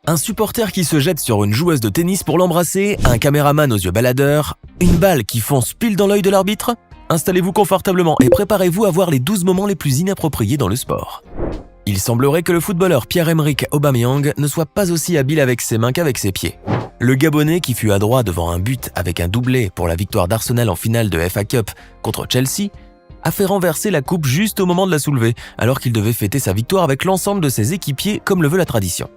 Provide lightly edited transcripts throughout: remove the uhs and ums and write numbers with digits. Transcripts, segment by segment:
Un supporter qui se jette sur une joueuse de tennis pour l'embrasser, un caméraman aux yeux baladeurs, une balle qui fonce pile dans l'œil de l'arbitre? Installez-vous confortablement et préparez-vous à voir les 12 moments les plus inappropriés dans le sport. Il semblerait que le footballeur Pierre-Emerick Aubameyang ne soit pas aussi habile avec ses mains qu'avec ses pieds. Le Gabonais qui fut adroit devant un but avec un doublé pour la victoire d'Arsenal en finale de FA Cup contre Chelsea a fait renverser la coupe juste au moment de la soulever, alors qu'il devait fêter sa victoire avec l'ensemble de ses équipiers comme le veut la tradition.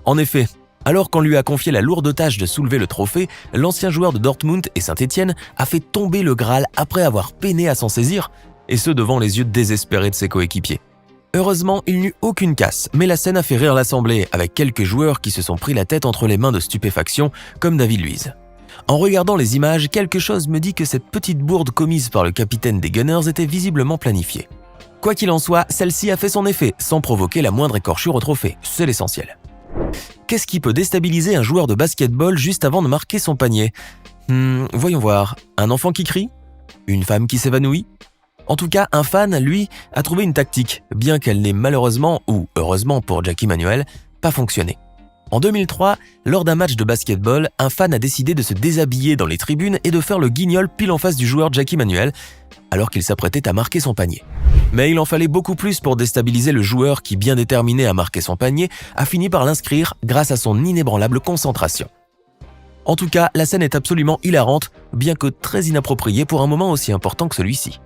En effet, alors qu'on lui a confié la lourde tâche de soulever le trophée, l'ancien joueur de Dortmund et Saint-Étienne a fait tomber le Graal après avoir peiné à s'en saisir, et ce devant les yeux désespérés de ses coéquipiers. Heureusement, il n'eut aucune casse, mais la scène a fait rire l'assemblée, avec quelques joueurs qui se sont pris la tête entre les mains de stupéfaction, comme David Luiz. En regardant les images, quelque chose me dit que cette petite bourde commise par le capitaine des Gunners était visiblement planifiée. Quoi qu'il en soit, celle-ci a fait son effet, sans provoquer la moindre écorchure au trophée, c'est l'essentiel. Qu'est-ce qui peut déstabiliser un joueur de basketball juste avant de marquer son panier? Voyons voir. Un enfant qui crie? Une femme qui s'évanouit? En tout cas, un fan, lui, a trouvé une tactique, bien qu'elle n'ait malheureusement, ou heureusement pour Jackie Manuel, pas fonctionné. En 2003, lors d'un match de basketball, un fan a décidé de se déshabiller dans les tribunes et de faire le guignol pile en face du joueur Jackie Manuel, alors qu'il s'apprêtait à marquer son panier. Mais il en fallait beaucoup plus pour déstabiliser le joueur qui, bien déterminé à marquer son panier, a fini par l'inscrire grâce à son inébranlable concentration. En tout cas, la scène est absolument hilarante, bien que très inappropriée pour un moment aussi important que celui-ci.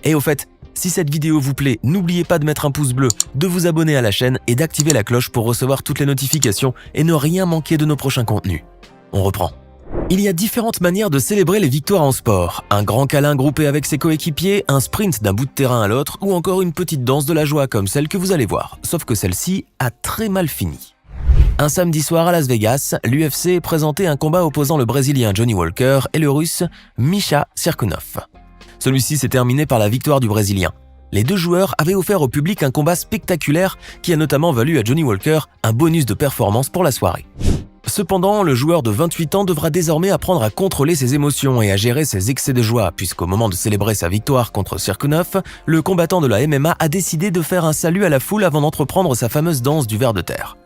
Et au fait, si cette vidéo vous plaît, n'oubliez pas de mettre un pouce bleu, de vous abonner à la chaîne et d'activer la cloche pour recevoir toutes les notifications et ne rien manquer de nos prochains contenus. On reprend. Il y a différentes manières de célébrer les victoires en sport. Un grand câlin groupé avec ses coéquipiers, un sprint d'un bout de terrain à l'autre ou encore une petite danse de la joie comme celle que vous allez voir. Sauf que celle-ci a très mal fini. Un samedi soir à Las Vegas, l'UFC présentait un combat opposant le Brésilien Johnny Walker et le Russe Misha Cirkunov. Celui-ci s'est terminé par la victoire du Brésilien. Les deux joueurs avaient offert au public un combat spectaculaire qui a notamment valu à Johnny Walker un bonus de performance pour la soirée. Cependant, le joueur de 28 ans devra désormais apprendre à contrôler ses émotions et à gérer ses excès de joie, puisqu'au moment de célébrer sa victoire contre Cirkunov, le combattant de la MMA a décidé de faire un salut à la foule avant d'entreprendre sa fameuse danse du ver de terre.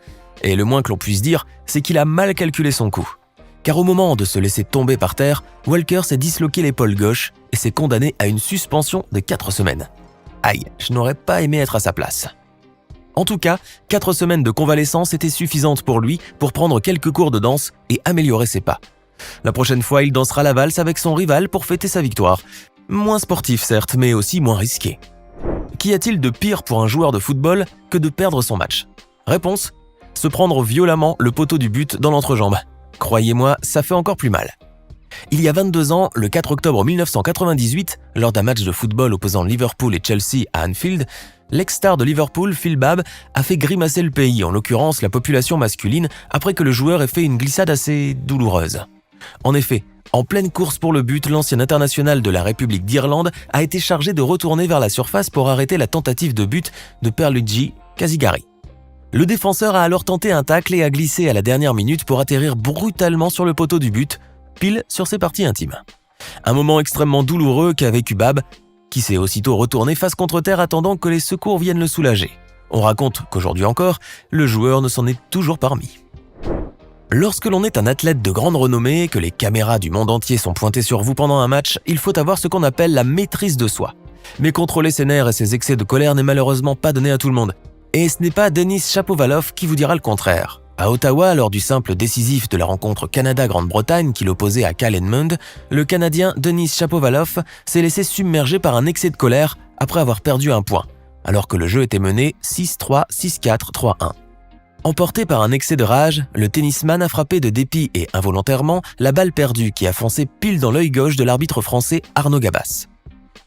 Et le moins que l'on puisse dire, c'est qu'il a mal calculé son coup. Car au moment de se laisser tomber par terre, Walker s'est disloqué l'épaule gauche et s'est condamné à une suspension de 4 semaines. Aïe, je n'aurais pas aimé être à sa place. En tout cas, 4 semaines de convalescence étaient suffisantes pour lui pour prendre quelques cours de danse et améliorer ses pas. La prochaine fois, il dansera la valse avec son rival pour fêter sa victoire. Moins sportif certes, mais aussi moins risqué. Qu'y a-t-il de pire pour un joueur de football que de perdre son match? Réponse: se prendre violemment le poteau du but dans l'entrejambe. Croyez-moi, ça fait encore plus mal. Il y a 22 ans, le 4 octobre 1998, lors d'un match de football opposant Liverpool et Chelsea à Anfield, l'ex-star de Liverpool, Phil Babb, a fait grimacer le pays, en l'occurrence la population masculine, après que le joueur ait fait une glissade assez douloureuse. En effet, en pleine course pour le but, l'ancien international de la République d'Irlande a été chargé de retourner vers la surface pour arrêter la tentative de but de Pierluigi Casigari. Le défenseur a alors tenté un tacle et a glissé à la dernière minute pour atterrir brutalement sur le poteau du but, pile sur ses parties intimes. Un moment extrêmement douloureux qu'a vécu Babb, qui s'est aussitôt retourné face contre terre attendant que les secours viennent le soulager. On raconte qu'aujourd'hui encore, le joueur ne s'en est toujours pas remis. Lorsque l'on est un athlète de grande renommée, que les caméras du monde entier sont pointées sur vous pendant un match, il faut avoir ce qu'on appelle la maîtrise de soi. Mais contrôler ses nerfs et ses excès de colère n'est malheureusement pas donné à tout le monde. Et ce n'est pas Denis Shapovalov qui vous dira le contraire. À Ottawa, lors du simple décisif de la rencontre Canada-Grande-Bretagne qui l'opposait à Kyle Edmund, le Canadien Denis Shapovalov s'est laissé submerger par un excès de colère après avoir perdu un point, alors que le jeu était mené 6-3, 6-4, 3-1. Emporté par un excès de rage, le tennisman a frappé de dépit et involontairement la balle perdue qui a foncé pile dans l'œil gauche de l'arbitre français Arnaud Gabas.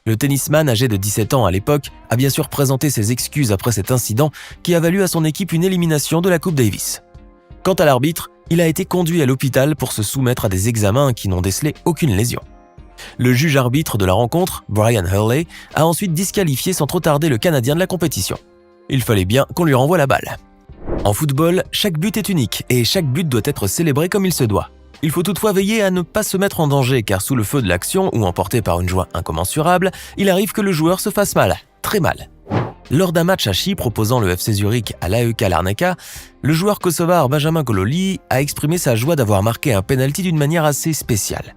Le tennisman, âgé de 17 ans à l'époque, a bien sûr présenté ses excuses après cet incident qui a valu à son équipe une élimination de la Coupe Davis. Quant à l'arbitre, il a été conduit à l'hôpital pour se soumettre à des examens qui n'ont décelé aucune lésion. Le juge arbitre de la rencontre, Brian Hurley, a ensuite disqualifié sans trop tarder le Canadien de la compétition. Il fallait bien qu'on lui renvoie la balle. En football, chaque but est unique et chaque but doit être célébré comme il se doit. Il faut toutefois veiller à ne pas se mettre en danger car sous le feu de l'action ou emporté par une joie incommensurable, il arrive que le joueur se fasse mal, très mal. Lors d'un match à Chypre opposant le FC Zurich à l'AEK Larnaca, le joueur kosovar Benjamin Kololi a exprimé sa joie d'avoir marqué un penalty d'une manière assez spéciale.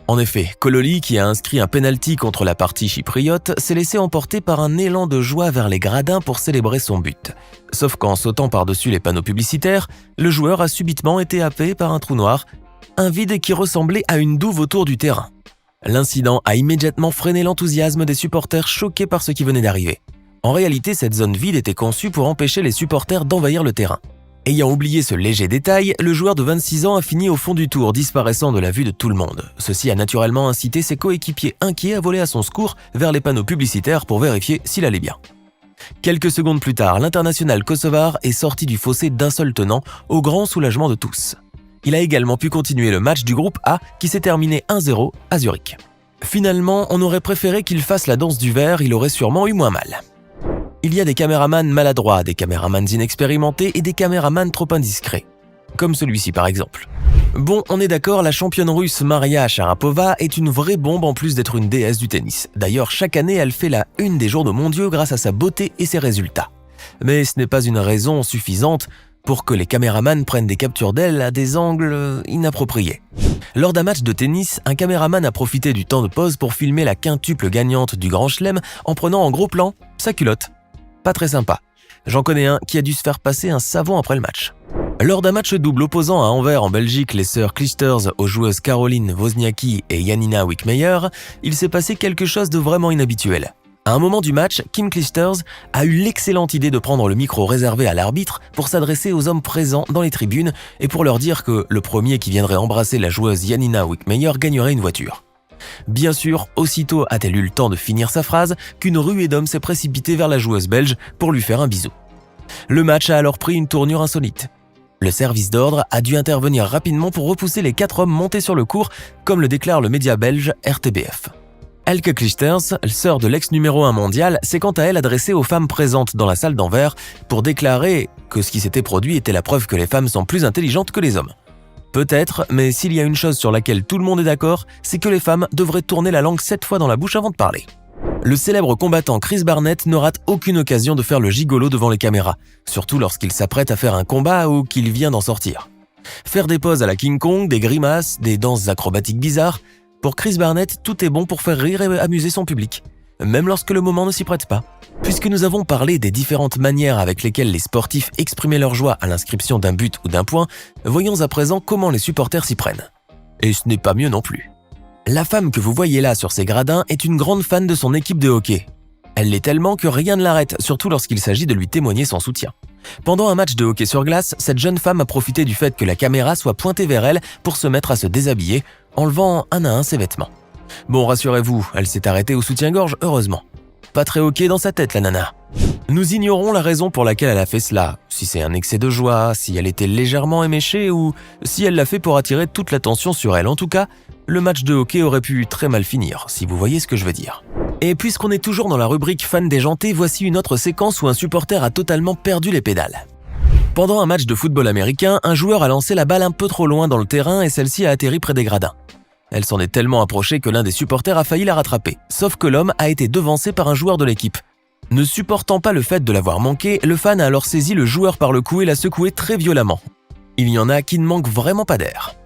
En effet, Kololi, qui a inscrit un penalty contre la partie chypriote, s'est laissé emporter par un élan de joie vers les gradins pour célébrer son but. Sauf qu'en sautant par-dessus les panneaux publicitaires, le joueur a subitement été happé par un trou noir, un vide qui ressemblait à une douve autour du terrain. L'incident a immédiatement freiné l'enthousiasme des supporters choqués par ce qui venait d'arriver. En réalité, cette zone vide était conçue pour empêcher les supporters d'envahir le terrain. Ayant oublié ce léger détail, le joueur de 26 ans a fini au fond du tour, disparaissant de la vue de tout le monde. Ceci a naturellement incité ses coéquipiers inquiets à voler à son secours vers les panneaux publicitaires pour vérifier s'il allait bien. Quelques secondes plus tard, l'international kosovar est sorti du fossé d'un seul tenant, au grand soulagement de tous. Il a également pu continuer le match du groupe A qui s'est terminé 1-0 à Zurich. Finalement, on aurait préféré qu'il fasse la danse du verre, il aurait sûrement eu moins mal. Il y a des caméramans maladroits, des caméramans inexpérimentés et des caméramans trop indiscrets. Comme celui-ci par exemple. Bon, on est d'accord, la championne russe Maria Sharapova est une vraie bombe en plus d'être une déesse du tennis. D'ailleurs, chaque année, elle fait la une des journaux mondiaux grâce à sa beauté et ses résultats. Mais ce n'est pas une raison suffisante pour que les caméramans prennent des captures d'elle à des angles inappropriés. Lors d'un match de tennis, un caméraman a profité du temps de pause pour filmer la quintuple gagnante du Grand Chelem en prenant en gros plan sa culotte. Pas très sympa. J'en connais un qui a dû se faire passer un savon après le match. Lors d'un match double opposant à Anvers en Belgique les sœurs Clijsters aux joueuses Caroline Wozniacki et Janina Wickmeyer, il s'est passé quelque chose de vraiment inhabituel. À un moment du match, Kim Clijsters a eu l'excellente idée de prendre le micro réservé à l'arbitre pour s'adresser aux hommes présents dans les tribunes et pour leur dire que le premier qui viendrait embrasser la joueuse Janina Wickmeyer gagnerait une voiture. Bien sûr, aussitôt a-t-elle eu le temps de finir sa phrase qu'une ruée d'hommes s'est précipitée vers la joueuse belge pour lui faire un bisou. Le match a alors pris une tournure insolite. Le service d'ordre a dû intervenir rapidement pour repousser les 4 hommes montés sur le court, comme le déclare le média belge RTBF. Elke Clijsters, sœur de l'ex numéro 1 mondial, s'est quant à elle adressée aux femmes présentes dans la salle d'Anvers pour déclarer que ce qui s'était produit était la preuve que les femmes sont plus intelligentes que les hommes. Peut-être, mais s'il y a une chose sur laquelle tout le monde est d'accord, c'est que les femmes devraient tourner la langue 7 fois dans la bouche avant de parler. Le célèbre combattant Chris Barnett ne rate aucune occasion de faire le gigolo devant les caméras, surtout lorsqu'il s'apprête à faire un combat ou qu'il vient d'en sortir. Faire des poses à la King Kong, des grimaces, des danses acrobatiques bizarres, pour Chris Barnett, tout est bon pour faire rire et amuser son public, même lorsque le moment ne s'y prête pas. Puisque nous avons parlé des différentes manières avec lesquelles les sportifs exprimaient leur joie à l'inscription d'un but ou d'un point, voyons à présent comment les supporters s'y prennent. Et ce n'est pas mieux non plus. La femme que vous voyez là sur ces gradins est une grande fan de son équipe de hockey. Elle l'est tellement que rien ne l'arrête, surtout lorsqu'il s'agit de lui témoigner son soutien. Pendant un match de hockey sur glace, cette jeune femme a profité du fait que la caméra soit pointée vers elle pour se mettre à se déshabiller, enlevant un à un ses vêtements. Bon, rassurez-vous, elle s'est arrêtée au soutien-gorge, heureusement. Pas très hockey dans sa tête, la nana. Nous ignorons la raison pour laquelle elle a fait cela, si c'est un excès de joie, si elle était légèrement éméchée ou si elle l'a fait pour attirer toute l'attention sur elle. En tout cas, le match de hockey aurait pu très mal finir, si vous voyez ce que je veux dire. Et puisqu'on est toujours dans la rubrique fan déjanté, voici une autre séquence où un supporter a totalement perdu les pédales. Pendant un match de football américain, un joueur a lancé la balle un peu trop loin dans le terrain et celle-ci a atterri près des gradins. Elle s'en est tellement approchée que l'un des supporters a failli la rattraper, sauf que l'homme a été devancé par un joueur de l'équipe. Ne supportant pas le fait de l'avoir manqué, le fan a alors saisi le joueur par le cou et l'a secoué très violemment. Il y en a qui ne manquent vraiment pas d'air.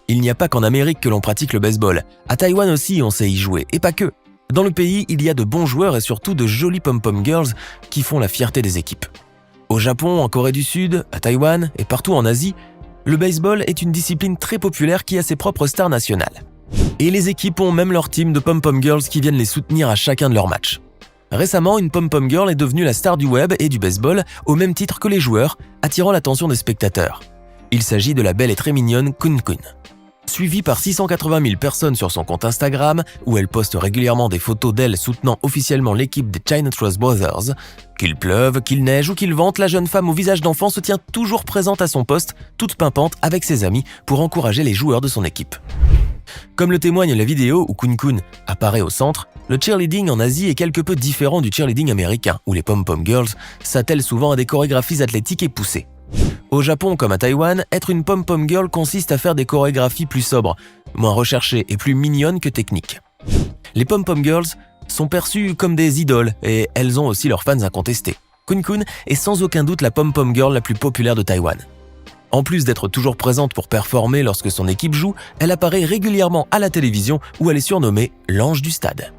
Il n'y a pas qu'en Amérique que l'on pratique le baseball. À Taïwan aussi, on sait y jouer, et pas que. Dans le pays, il y a de bons joueurs et surtout de jolies pom-pom girls qui font la fierté des équipes. Au Japon, en Corée du Sud, à Taïwan et partout en Asie, le baseball est une discipline très populaire qui a ses propres stars nationales. Et les équipes ont même leur team de pom-pom girls qui viennent les soutenir à chacun de leurs matchs. Récemment, une pom-pom girl est devenue la star du web et du baseball au même titre que les joueurs, attirant l'attention des spectateurs. Il s'agit de la belle et très mignonne Kun Kun. Suivie par 680 000 personnes sur son compte Instagram, où elle poste régulièrement des photos d'elle soutenant officiellement l'équipe des China Trust Brothers. Qu'il pleuve, qu'il neige ou qu'il vente, la jeune femme au visage d'enfant se tient toujours présente à son poste, toute pimpante avec ses amis pour encourager les joueurs de son équipe. Comme le témoigne la vidéo où Kun Kun apparaît au centre, le cheerleading en Asie est quelque peu différent du cheerleading américain, où les pom-pom girls s'attellent souvent à des chorégraphies athlétiques et poussées. Au Japon comme à Taïwan, être une pom-pom girl consiste à faire des chorégraphies plus sobres, moins recherchées et plus mignonnes que techniques. Les pom-pom girls sont perçues comme des idoles et elles ont aussi leurs fans incontestés. Kun est sans aucun doute la pom-pom girl la plus populaire de Taïwan. En plus d'être toujours présente pour performer lorsque son équipe joue, elle apparaît régulièrement à la télévision où elle est surnommée l'ange du stade.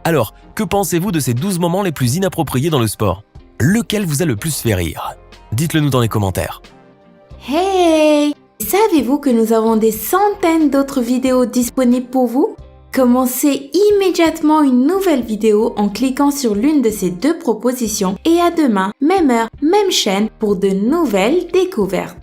Alors, que pensez-vous de ces 12 moments les plus inappropriés dans le sport? Lequel vous a le plus fait rire? Dites-le nous dans les commentaires. Hey! Savez-vous que nous avons des centaines d'autres vidéos disponibles pour vous? Commencez immédiatement une nouvelle vidéo en cliquant sur l'une de ces deux propositions et à demain, même heure, même chaîne pour de nouvelles découvertes.